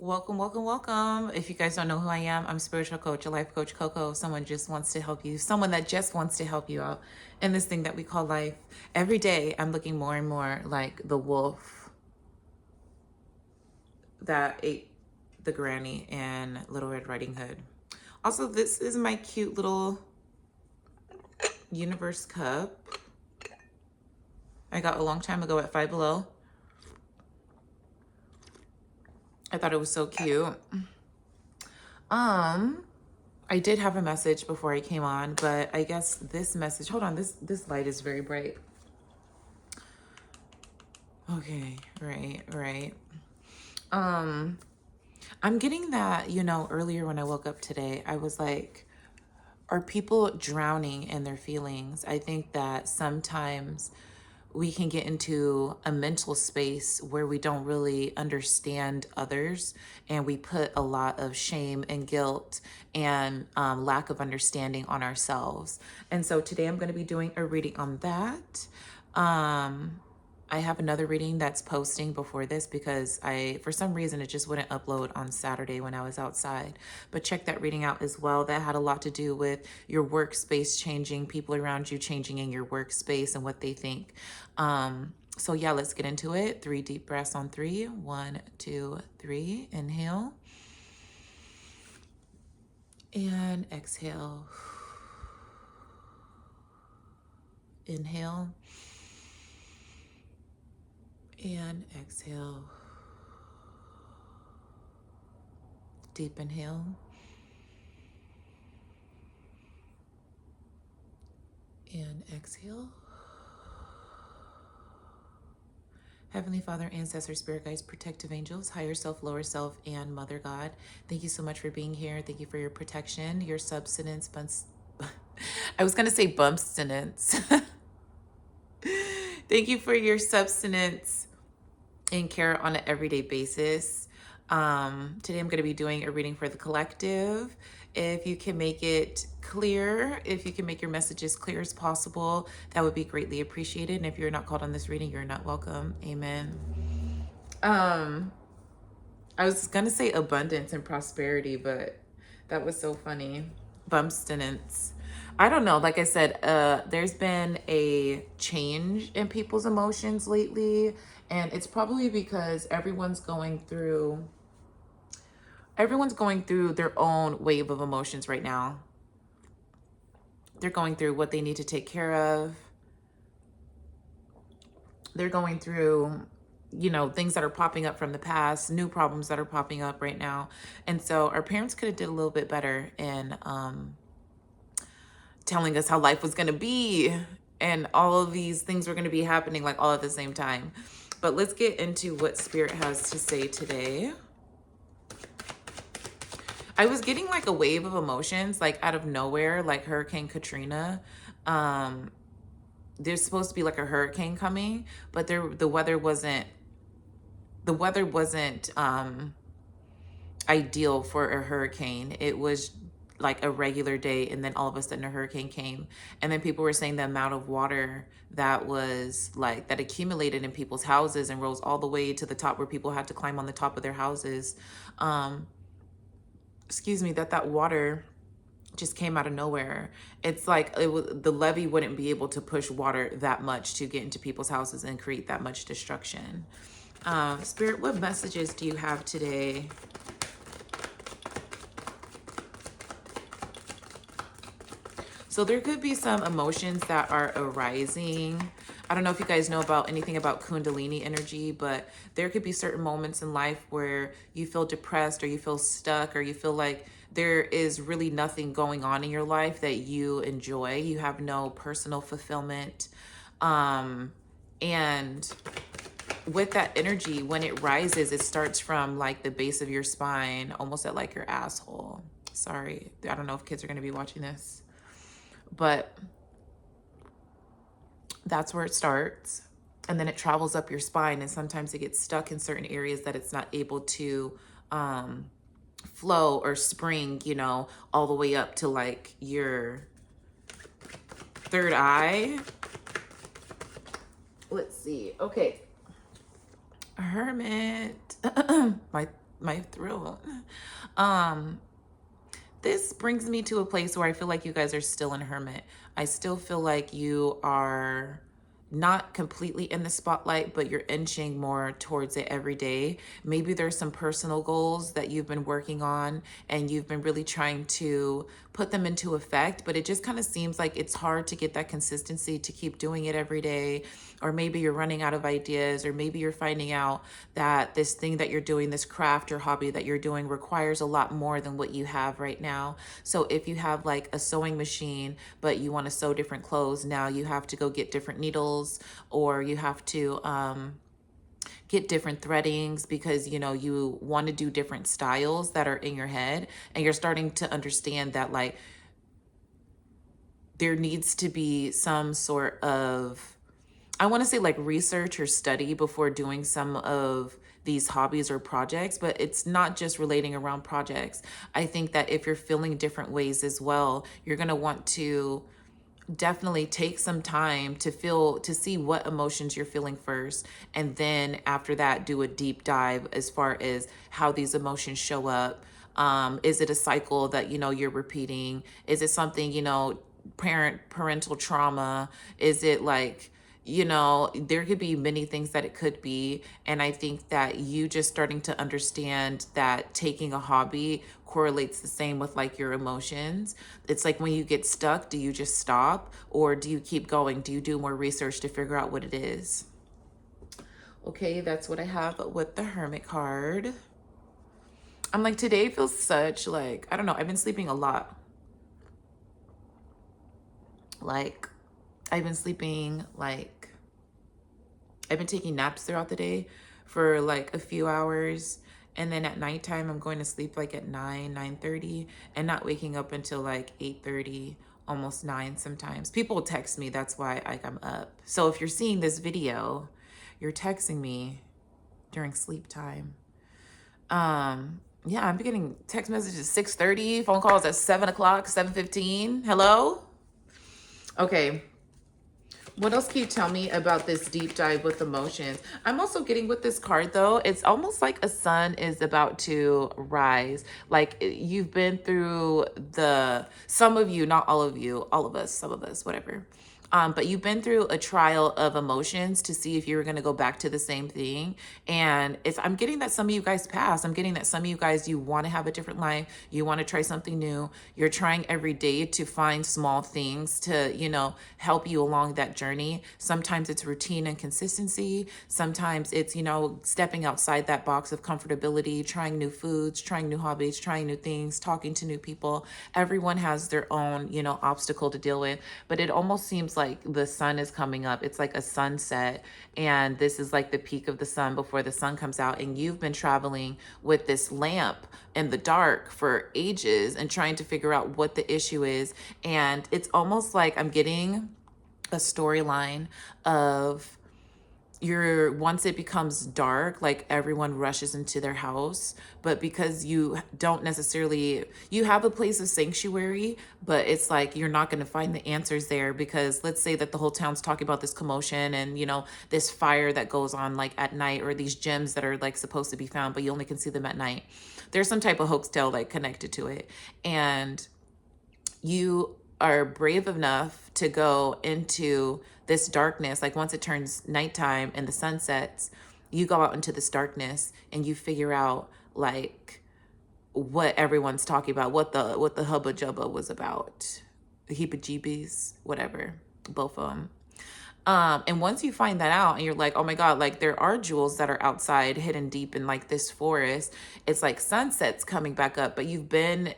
Welcome, welcome, welcome. If you guys don't know who I am, I'm spiritual coach, a life coach, Coco. Someone just wants to help you, someone that just wants to help you out in this thing that we call life. Every day, I'm looking more and more like the wolf that ate the granny in Little Red Riding Hood. Also, this is my cute little universe cup I got a long time ago at Five Below. I thought it was so cute. I did have a message before I came on, but I guess this message, hold on, this light is very bright. Okay, right. I'm getting that, earlier when I woke up today, I was like, are people drowning in their feelings? I think that sometimes we can get into a mental space where we don't really understand others, and we put a lot of shame and guilt and lack of understanding on ourselves. And so today I'm going to be doing a reading on that. I have another reading that's posting before this because for some reason, it just wouldn't upload on Saturday when I was outside. But check that reading out as well. That had a lot to do with your workspace changing, people around you changing in your workspace and what they think. So yeah, let's get into it. 3 deep breaths on 3. 1, 2, 3. Inhale. And exhale. Inhale. And exhale. Deep inhale. And exhale. Heavenly Father, ancestor, spirit guides, protective angels, higher self, lower self, and Mother God, thank you so much for being here. Thank you for your protection, your substance. I was going to say bumpstinence. Thank you for your substance and care on an everyday basis. Today I'm going to be doing a reading for the collective. If you can make it clear, if you can make your messages clear as possible, that would be greatly appreciated. And if you're not called on this reading, you're not welcome. Amen. I was going to say abundance and prosperity, but that was so funny. Bumstinence. I don't know. Like I said, there's been a change in people's emotions lately, and it's probably because everyone's going through their own wave of emotions right now. They're going through what they need to take care of. They're going through, things that are popping up from the past, new problems that are popping up right now. And so our parents could have did a little bit better in telling us how life was going to be, and all of these things were going to be happening like all at the same time. But let's get into what Spirit has to say today. I was getting like a wave of emotions, like out of nowhere, like Hurricane Katrina. There's supposed to be like a hurricane coming, but the weather wasn't ideal for a hurricane. It was like a regular day, and then all of a sudden a hurricane came, and then people were saying the amount of water that was like that accumulated in people's houses and rose all the way to the top where people had to climb on the top of their houses. That water just came out of nowhere. It's like the levee wouldn't be able to push water that much to get into people's houses and create that much destruction. Spirit, what messages do you have today? So there could be some emotions that are arising. I don't know if you guys know about anything about Kundalini energy, but there could be certain moments in life where you feel depressed, or you feel stuck, or you feel like there is really nothing going on in your life that you enjoy. You have no personal fulfillment. And with that energy, when it rises, it starts from like the base of your spine, almost at like your asshole. Sorry, I don't know if kids are going to be watching this, but that's where it starts. And then it travels up your spine, and sometimes it gets stuck in certain areas that it's not able to flow or spring, all the way up to like your third eye. Let's see. Okay. Hermit. my throat. Um, this brings me to a place where I feel like you guys are still in hermit. I still feel like you are not completely in the spotlight, but you're inching more towards it every day. Maybe there's some personal goals that you've been working on and you've been really trying to put them into effect, but it just kind of seems like it's hard to get that consistency to keep doing it every day. Or maybe you're running out of ideas, or maybe you're finding out that this thing that you're doing, this craft or hobby that you're doing, requires a lot more than what you have right now. So if you have like a sewing machine, but you want to sew different clothes, now you have to go get different needles, or you have to get different threadings because you want to do different styles that are in your head, and you're starting to understand that like there needs to be some sort of, I want to say, like research or study before doing some of these hobbies or projects, but it's not just relating around projects. I think that if you're feeling different ways as well, you're going to want to definitely take some time to feel, to see what emotions you're feeling first, and then after that do a deep dive as far as how these emotions show up. Is it a cycle that you're repeating? Is it something, parental trauma? Is it like, there could be many things that it could be. And I think that you just starting to understand that taking a hobby correlates the same with like your emotions. It's like when you get stuck, do you just stop, or do you keep going? Do you do more research to figure out what it is? Okay, that's what I have with the Hermit card. I'm like, today feels such like, I don't know, I've been sleeping a lot. Like, I've been sleeping like, I've been taking naps throughout the day for like a few hours. And then at nighttime, I'm going to sleep like at 9:30, and not waking up until like 8:30, almost 9 sometimes. People text me, that's why I'm up. So if you're seeing this video, you're texting me during sleep time. Yeah, I'm getting text messages 6:30, phone calls at 7 o'clock, 7:15. Hello? Okay. What else can you tell me about this deep dive with emotions? I'm also getting with this card though, it's almost like a sun is about to rise. Like you've been through some of you, not all of you, all of us, some of us, whatever. But you've been through a trial of emotions to see if you were going to go back to the same thing. And I'm getting that some of you guys pass. I'm getting that some of you guys, you want to have a different life. You want to try something new. You're trying every day to find small things to, help you along that journey. Sometimes it's routine and consistency. Sometimes it's, stepping outside that box of comfortability, trying new foods, trying new hobbies, trying new things, talking to new people. Everyone has their own, obstacle to deal with, but it almost seems like the sun is coming up. It's like a sunset, and this is like the peak of the sun before the sun comes out. And you've been traveling with this lamp in the dark for ages and trying to figure out what the issue is. And it's almost like I'm getting a storyline of once it becomes dark, like everyone rushes into their house, but because you don't necessarily, you have a place of sanctuary, but it's like you're not going to find the answers there, because let's say that the whole town's talking about this commotion and this fire that goes on like at night, or these gems that are like supposed to be found but you only can see them at night. There's some type of hoax tale like connected to it, and you are brave enough to go into this darkness. Like once it turns nighttime and the sun sets, you go out into this darkness and you figure out like what everyone's talking about, what the hubba jubba was about, the heebie jeebies, whatever, both of them. And once you find that out and you're like, oh my God, like there are jewels that are outside hidden deep in like this forest. It's like sunsets coming back up, but you've been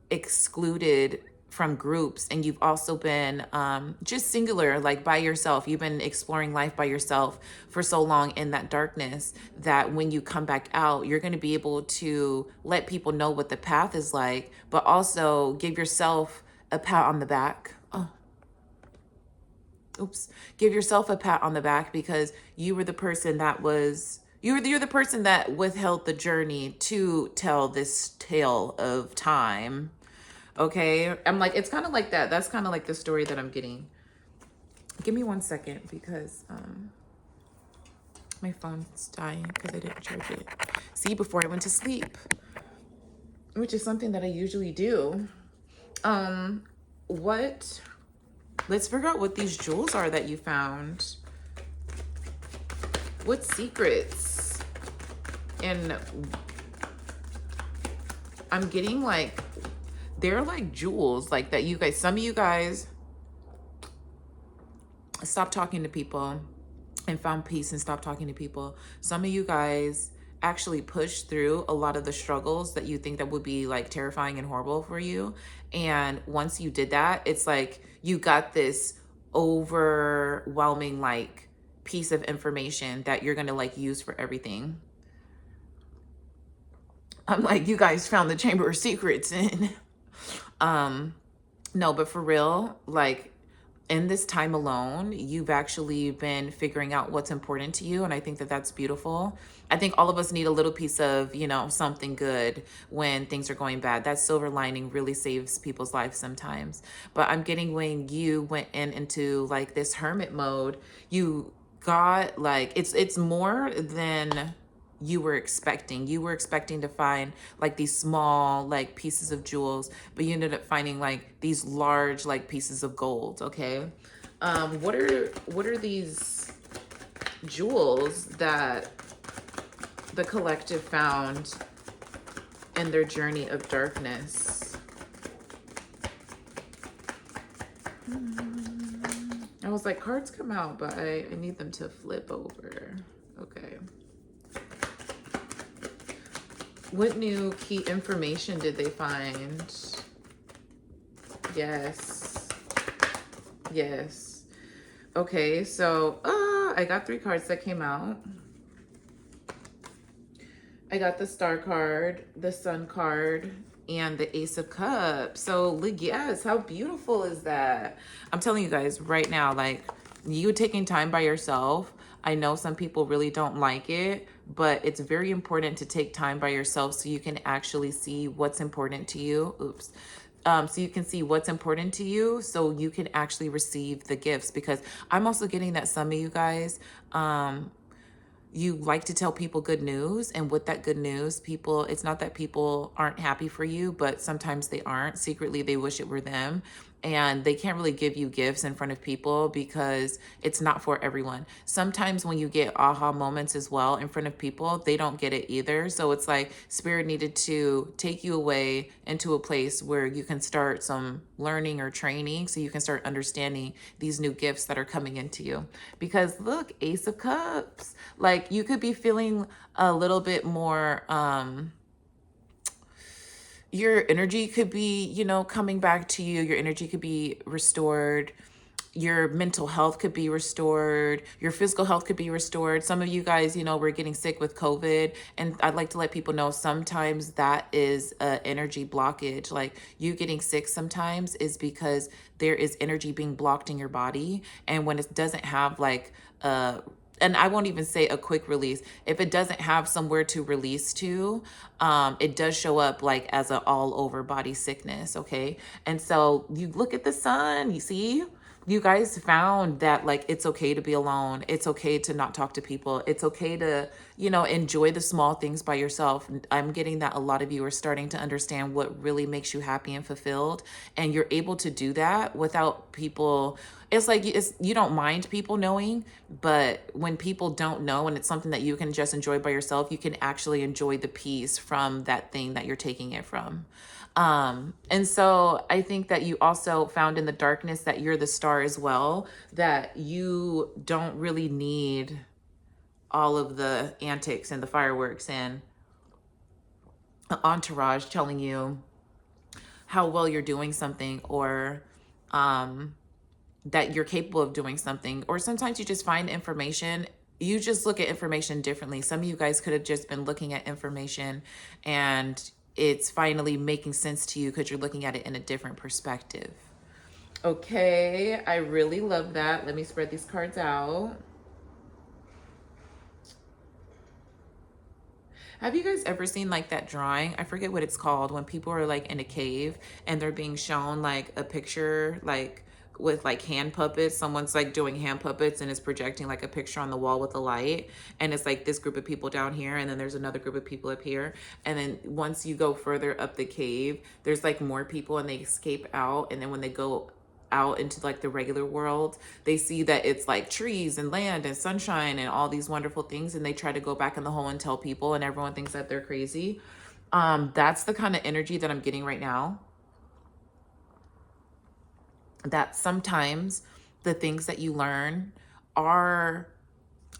excluded from groups, and you've also been just singular, like by yourself. You've been exploring life by yourself for so long in that darkness that when you come back out, you're going to be able to let people know what the path is like, but also give yourself a pat on the back. Oh, oops. Give yourself a pat on the back because you were the person that was, you're the person that withheld the journey to tell this tale of time. Okay, I'm like, it's kind of like that. That's kind of like the story that I'm getting. Give me 1 second because My phone's dying because I didn't charge it. See, before I went to sleep, which is something that I usually do. What? Let's figure out what these jewels are that you found. What secrets? And I'm getting like, they're like jewels like that you guys, some of you guys stopped talking to people and found peace and stopped talking to people. Some of you guys actually pushed through a lot of the struggles that you think that would be like terrifying and horrible for you. And once you did that, it's like you got this overwhelming like piece of information that you're gonna like use for everything. I'm like, you guys found the Chamber of Secrets. And no, but for real, like in this time alone, you've actually been figuring out what's important to you. And I think that that's beautiful. I think all of us need a little piece of, you know, something good when things are going bad. That silver lining really saves people's lives sometimes. But I'm getting when you went into like this hermit mode, you got like, it's more than you were expecting. You were expecting to find like these small like pieces of jewels, but you ended up finding like these large like pieces of gold. Okay. What are these jewels that the collective found in their journey of darkness? I was like, cards come out, but I need them to flip over. Okay. What new key information did they find? Yes. Yes. Okay, so I got 3 cards that came out. I got the Star card, the Sun card, and the Ace of Cups. So, yes, how beautiful is that? I'm telling you guys right now, like, you taking time by yourself, I know some people really don't like it, but it's very important to take time by yourself so you can actually see what's important to you. Oops. So you can see what's important to you so you can actually receive the gifts, because I'm also getting that some of you guys, you like to tell people good news, and with that good news, people, it's not that people aren't happy for you, but sometimes they aren't. Secretly, they wish it were them, and they can't really give you gifts in front of people because it's not for everyone. Sometimes when you get aha moments as well in front of people, they don't get it either. So it's like Spirit needed to take you away into a place where you can start some learning or training so you can start understanding these new gifts that are coming into you. Because look, Ace of Cups, like you could be feeling a little bit more, your energy could be, you know, coming back to you. Your energy could be restored. Your mental health could be restored. Your physical health could be restored. Some of you guys, you know, were getting sick with COVID. And I'd like to let people know sometimes that is an energy blockage. Like you getting sick sometimes is because there is energy being blocked in your body. And when it doesn't have like and I won't even say a quick release. If it doesn't have somewhere to release to, it does show up like as an all over body sickness. Okay. And so you look at the sun, you see, you guys found that like it's okay to be alone. It's okay to not talk to people. It's okay to, you know, enjoy the small things by yourself. I'm getting that a lot of you are starting to understand what really makes you happy and fulfilled. And you're able to do that without people. It's like you don't mind people knowing, but when people don't know and it's something that you can just enjoy by yourself, you can actually enjoy the peace from that thing that you're taking it from. And so I think that you also found in the darkness that you're the star as well, that you don't really need all of the antics and the fireworks and the entourage telling you how well you're doing something, or that you're capable of doing something. Or sometimes you just find information. You just look at information differently. Some of you guys could have just been looking at information and it's finally making sense to you because you're looking at it in a different perspective. Okay, I really love that. Let me spread these cards out. Have you guys ever seen like that drawing? I forget what it's called, when people are like in a cave and they're being shown like a picture like with like hand puppets. Someone's like doing hand puppets and is projecting like a picture on the wall with a light, and it's like this group of people down here, and then there's another group of people up here, and then once you go further up the cave, there's like more people, and they escape out, and then when they go out into like the regular world, they see that it's like trees and land and sunshine and all these wonderful things, and they try to go back in the hole and tell people, and everyone thinks that they're crazy. That's the kind of energy that I'm getting right now, that sometimes the things that you learn are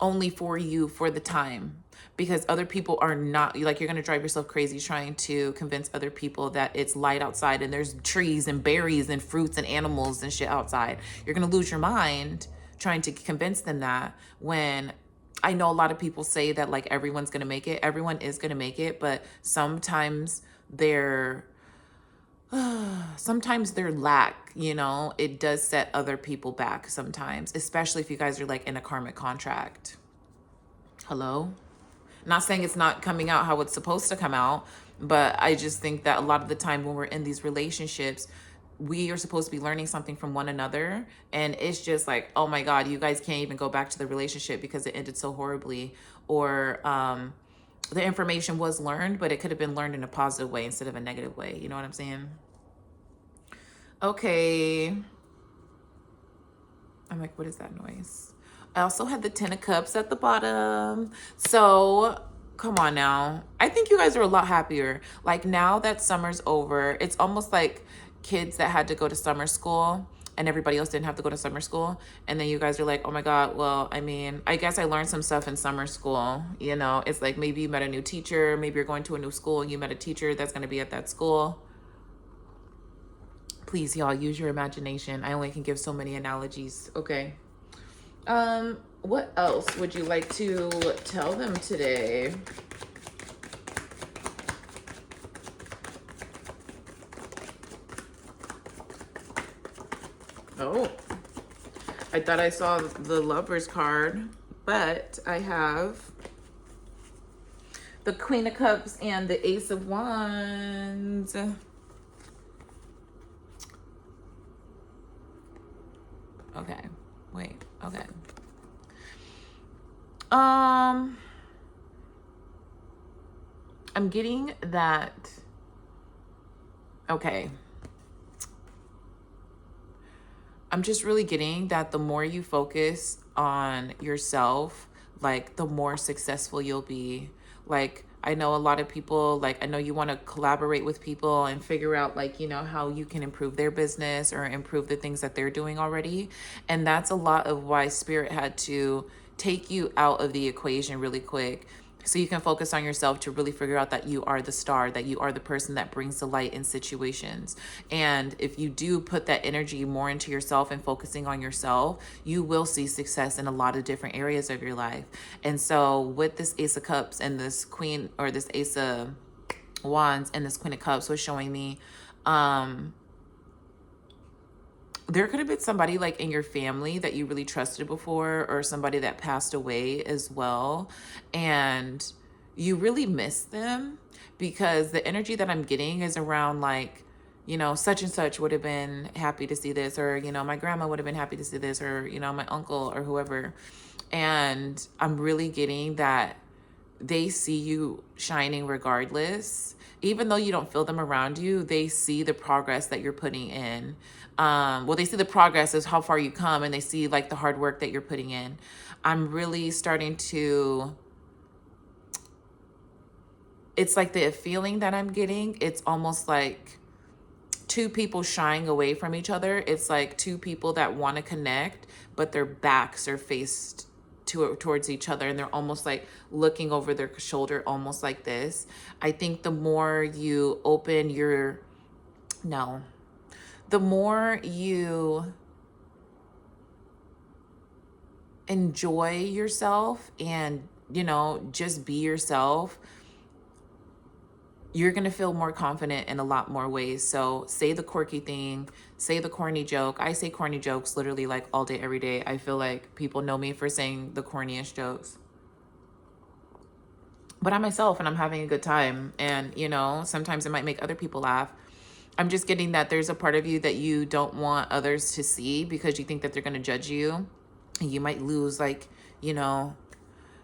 only for you for the time, because other people are not, like, you're going to drive yourself crazy trying to convince other people that it's light outside and there's trees and berries and fruits and animals and shit outside. You're going to lose your mind trying to convince them that, when I know a lot of people say that like everyone's going to make it. Everyone is going to make it, but sometimes they're sometimes their lack, it does set other people back sometimes, especially if you guys are like in a karmic contract. Hello? Not saying it's not coming out how it's supposed to come out, but I just think that a lot of the time when we're in these relationships, we are supposed to be learning something from one another. And it's just like, oh my God, you guys can't even go back to the relationship because it ended so horribly. Or the information was learned, but it could have been learned in a positive way instead of a negative way. You know what I'm saying? Okay. I'm like, what is that noise? I also had the 10 of Cups at the bottom. So come on now. I think you guys are a lot happier. Like, now that summer's over, it's almost like kids that had to go to summer school and everybody else didn't have to go to summer school. And then you guys are like, oh my God, well, I mean, I guess I learned some stuff in summer school. It's like maybe you met a new teacher, maybe you're going to a new school and you met a teacher that's going to be at that school. Please, y'all, use your imagination. I only can give so many analogies. Okay. What else would you like to tell them today? Oh, I thought I saw the Lovers card, but I have the Queen of Cups and the Ace of Wands. Okay, wait, okay. I'm getting that, okay. I'm just really getting that the more you focus on yourself, like, the more successful you'll be. Like, I know a lot of people, like, I know you want to collaborate with people and figure out, like, how you can improve their business or improve the things that they're doing already. And that's a lot of why Spirit had to take you out of the equation really quick, so you can focus on yourself to really figure out that you are the star, that you are the person that brings the light in situations. And if you do put that energy more into yourself and focusing on yourself, you will see success in a lot of different areas of your life. And so with this Ace of Cups and this Queen, or this Ace of Wands and this Queen of Cups was showing me, there could have been somebody like in your family that you really trusted before, or somebody that passed away as well, and you really miss them, because the energy that I'm getting is around like, such and such would have been happy to see this, or, my grandma would have been happy to see this, or, my uncle or whoever. And I'm really getting that they see you shining regardless. Even though you don't feel them around you, they see the progress that you're putting in. Well, they see the progress as how far you come, and they see like the hard work that you're putting in. I'm really starting to, it's like the feeling that I'm getting, it's almost like two people shying away from each other. It's like two people that want to connect, but their backs are faced towards each other, and they're almost like looking over their shoulder, almost like this. I think the more you open your, no, the more you enjoy yourself and, just be yourself, you're going to feel more confident in a lot more ways. So say the quirky thing, say the corny joke. I say corny jokes literally like all day, every day. I feel like people know me for saying the corniest jokes. But I'm myself and I'm having a good time. And, sometimes it might make other people laugh. I'm just getting that there's a part of you that you don't want others to see because you think that they're going to judge you. And you might lose, like, you know,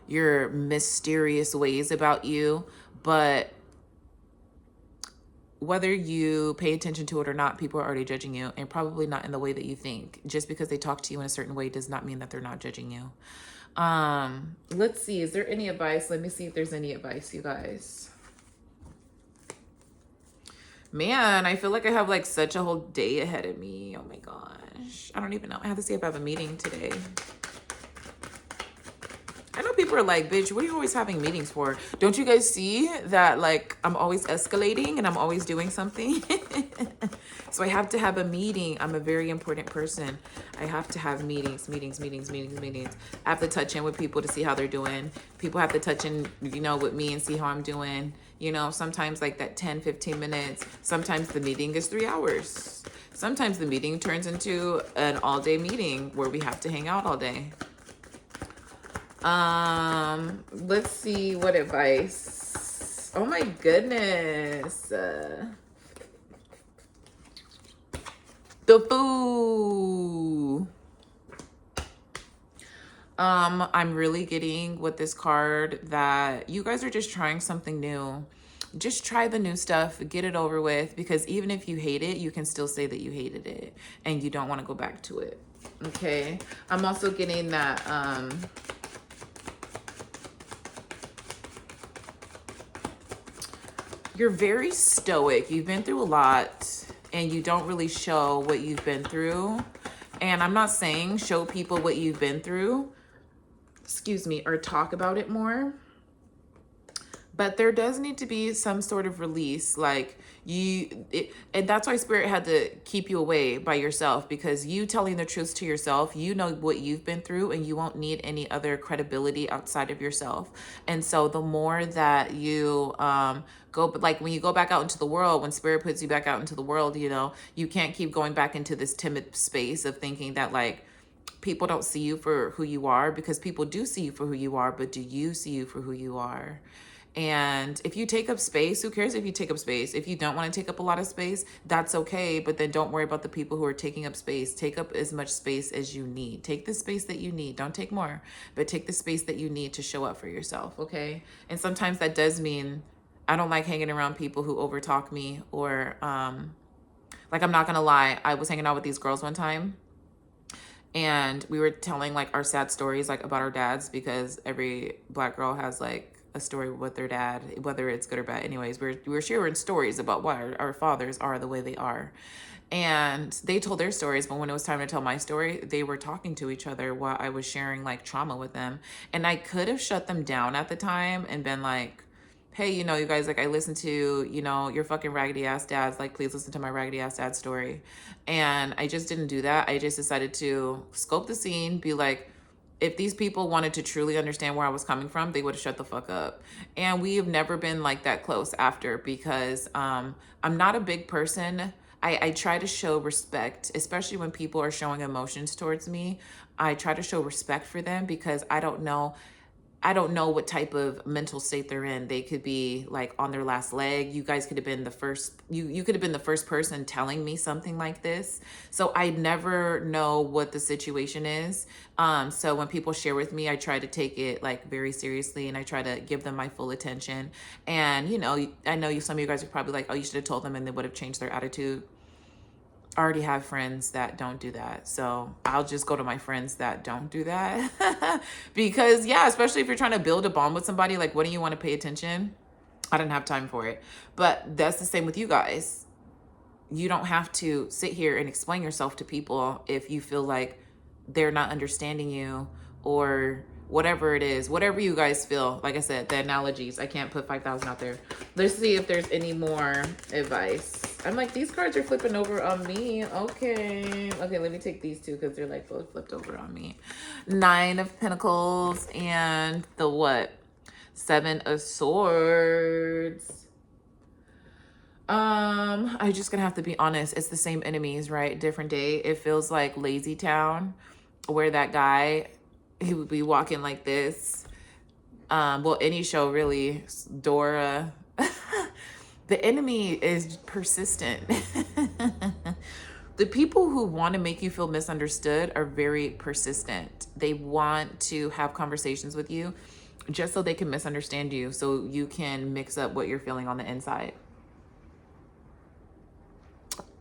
your mysterious ways about you. But whether you pay attention to it or not, people are already judging you, and probably not in the way that you think. Just because they talk to you in a certain way does not mean that they're not judging you. Let's see. Is there any advice? Let me see if there's any advice, you guys. Man, I feel like I have like such a whole day ahead of me. Oh my gosh. I don't even know. I have to see if I have a meeting today. I know people are like, bitch, what are you always having meetings for? Don't you guys see that, like, I'm always escalating and I'm always doing something? So I have to have a meeting. I'm a very important person. I have to have meetings. I have to touch in with people to see how they're doing. People have to touch in, you know, with me and see how I'm doing. You know, sometimes like that 10, 15 minutes. Sometimes the meeting is 3 hours. Sometimes the meeting turns into an all-day meeting where we have to hang out all day. Let's see what advice. Oh my goodness. The foo. I'm really getting with this card that you guys are just trying something new. Just try the new stuff, get it over with, because even if you hate it, you can still say that you hated it and you don't want to go back to it. Okay. I'm also getting that, you're very stoic. You've been through a lot and you don't really show what you've been through. And I'm not saying show people what you've been through, excuse me, or talk about it more. But there does need to be some sort of release, like and that's why Spirit had to keep you away by yourself, because you telling the truth to yourself, you know what you've been through and you won't need any other credibility outside of yourself. And so the more that you go, like when you go back out into the world, when Spirit puts you back out into the world, you know, you can't keep going back into this timid space of thinking that like people don't see you for who you are, because people do see you for who you are, but do you see you for who you are? And if you take up space, who cares if you take up space? If you don't want to take up a lot of space, that's okay. But then don't worry about the people who are taking up space. Take up as much space as you need. Take the space that you need. Don't take more, but take the space that you need to show up for yourself, okay? And sometimes that does mean I don't like hanging around people who overtalk me, or like, I'm not going to lie. I was hanging out with these girls one time and we were telling like our sad stories, like about our dads, because every Black girl has like a story with their dad, whether it's good or bad. Anyways, we were sharing stories about why our fathers are the way they are. And they told their stories, but when it was time to tell my story, they were talking to each other while I was sharing like trauma with them. And I could have shut them down at the time and been like, hey, you know, you guys, like, I listened to, you know, your fucking raggedy ass dads, like, please listen to my raggedy ass dad story. And I just didn't do that. I just decided to scope the scene, be like, if these people wanted to truly understand where I was coming from, they would have shut the fuck up. And we have never been like that close after, because I'm not a big person. I try to show respect, especially when people are showing emotions towards me. I try to show respect for them, because I don't know what type of mental state they're in. They could be like on their last leg. You guys could have been the first, you could have been the first person telling me something like this. So I never know what the situation is. So when people share with me, I try to take it like very seriously, and I try to give them my full attention. And, you know, I know some of you guys are probably like, oh, you should have told them and they would have changed their attitude. I already have friends that don't do that. So I'll just go to my friends that don't do that. Because yeah, especially if you're trying to build a bond with somebody, like, wouldn't you want to pay attention? I didn't have time for it. But that's the same with you guys. You don't have to sit here and explain yourself to people if you feel like they're not understanding you, or whatever it is, whatever you guys feel. Like I said, the analogies, I can't put 5,000 out there. Let's see if there's any more advice. I'm like, these cards are flipping over on me. Okay, let me take these two, because they're like both flipped over on me. 9 of Pentacles and the what? 7 of Swords. I just gonna have to be honest. It's the same enemies, right? Different day. It feels like Lazy Town, where that guy, he would be walking like this. Well, any show really, Dora. The enemy is persistent. The people who want to make you feel misunderstood are very persistent. They want to have conversations with you just so they can misunderstand you, so you can mix up what you're feeling on the inside.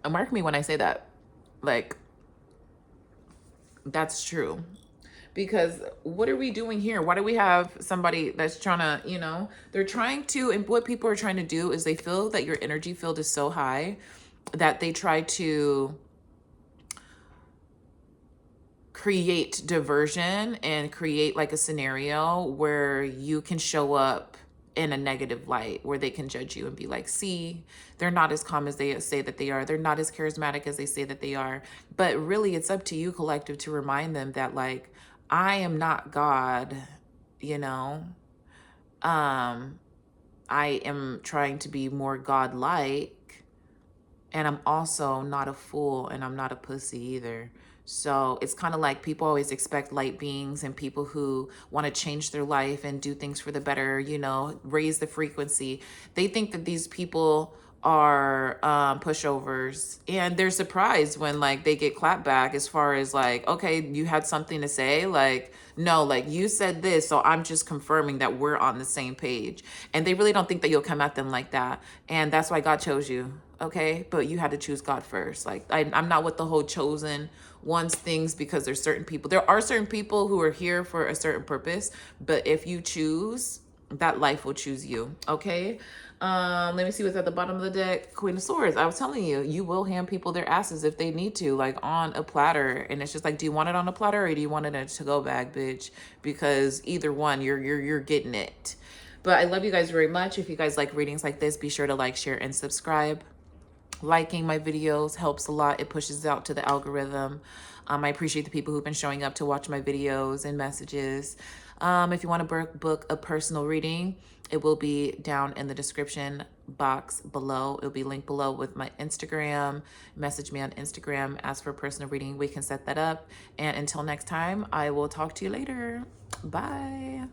And mark me when I say that. Like, that's true. Because what are we doing here? Why do we have somebody that's trying to, they're trying to, and what people are trying to do is they feel that your energy field is so high that they try to create diversion and create like a scenario where you can show up in a negative light, where they can judge you and be like, see, they're not as calm as they say that they are. They're not as charismatic as they say that they are. But really, it's up to you, collective, to remind them that, like, I am not God, you know? I am trying to be more God-like, and I'm also not a fool, and I'm not a pussy either. So it's kind of like people always expect light beings and people who want to change their life and do things for the better, raise the frequency. They think that these people are pushovers, and they're surprised when like they get clapped back, as far as like, okay, you had something to say. Like, no, like, you said this, so I'm just confirming that we're on the same page. And they really don't think that you'll come at them like that. And that's why God chose you. Okay, but you had to choose God first. Like, I'm not with the whole chosen ones things, because there's certain people. There are certain people who are here for a certain purpose, but if you choose, that life will choose you. Okay. Let me see what's at the bottom of the deck. Queen of Swords. I was telling you, you will hand people their asses if they need to, like on a platter. And it's just like, do you want it on a platter or do you want it in a to-go bag, bitch? Because either one, you're getting it. But I love you guys very much. If you guys like readings like this, be sure to like, share, and subscribe. Liking my videos helps a lot. It pushes out to the algorithm. I appreciate the people who've been showing up to watch my videos and messages. If you want to book a personal reading, it will be down in the description box below. It'll be linked below with my Instagram. Message me on Instagram, ask for a personal reading. We can set that up. And until next time, I will talk to you later. Bye.